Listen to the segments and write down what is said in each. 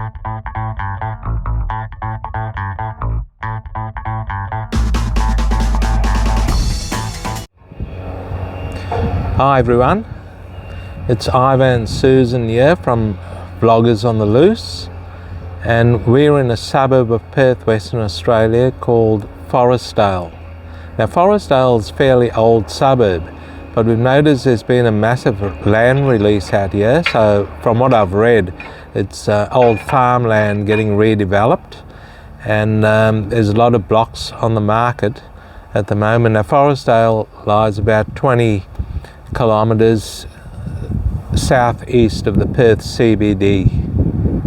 Hi everyone, it's Ivan and Susan here from Vloggers on the Loose, and we're in a suburb of Perth, Western Australia called Forrestdale. Now Forrestdale is a fairly old suburb, but we've noticed there's been a massive land release out here. So from what I've read, it's old farmland getting redeveloped, and there's a lot of blocks on the market at the moment. Now Forrestdale lies about 20 kilometres southeast of the Perth CBD.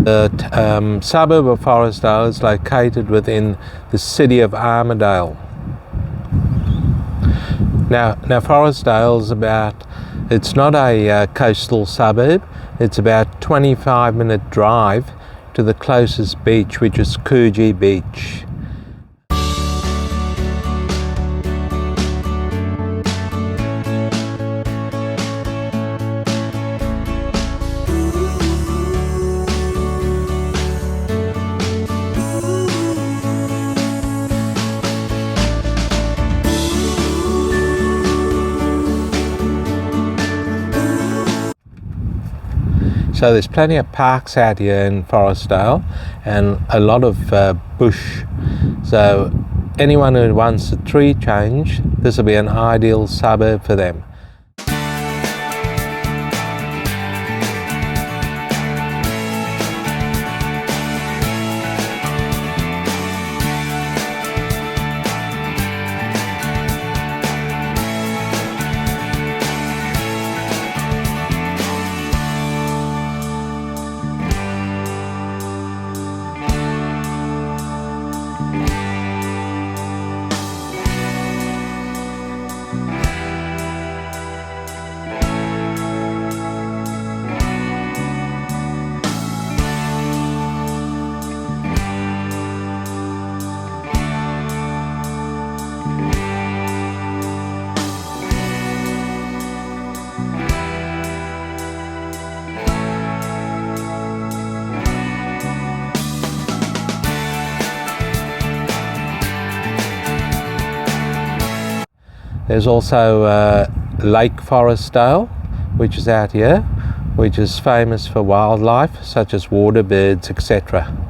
The suburb of Forrestdale is located within the city of Armidale. Now Forrestdale is it's not a coastal suburb, it's about 25-minute drive to the closest beach, which is Coogee Beach. So there's plenty of parks out here in Forrestdale and a lot of bush. So anyone who wants a tree change, this will be an ideal suburb for them. There's also Lake Forrestdale, which is out here, which is famous for wildlife such as water birds, etc.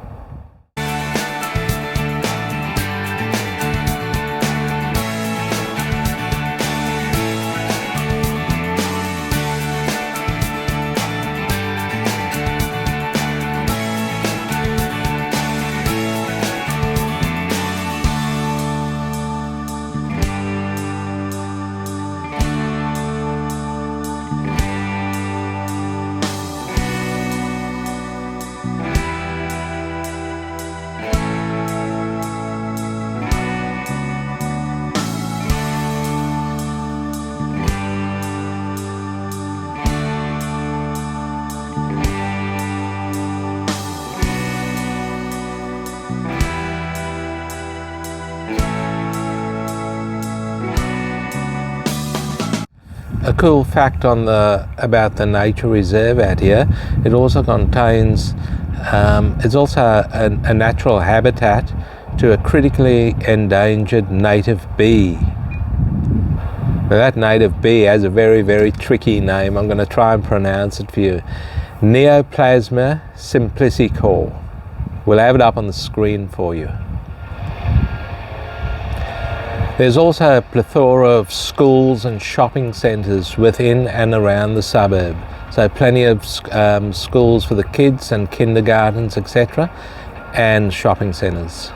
A cool fact about the nature reserve out here, it also contains, it's also a natural habitat to a critically endangered native bee. Now that native bee has a very, very tricky name. I'm going to try and pronounce it for you. Neopasiphae. We'll have it up on the screen for you. There's also a plethora of schools and shopping centres within and around the suburb. So plenty of schools for the kids and kindergartens, etc., and shopping centres.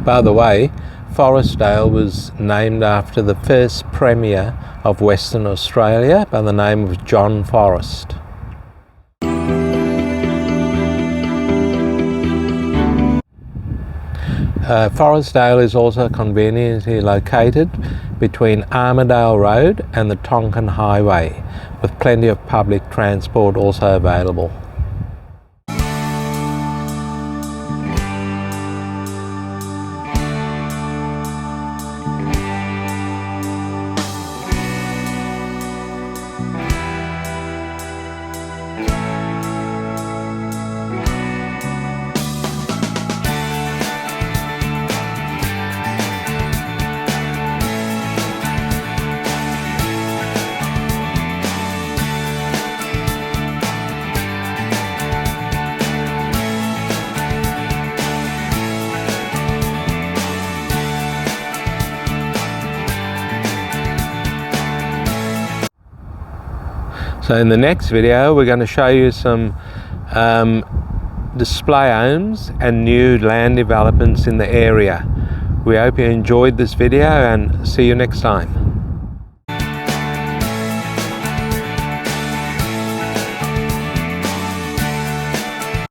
By the way, Forrestdale was named after the first Premier of Western Australia by the name of John Forrest. Forrestdale is also conveniently located between Armidale Road and the Tonkin Highway, with plenty of public transport also available. So in the next video we're going to show you some display homes and new land developments in the area. We hope you enjoyed this video and see you next time.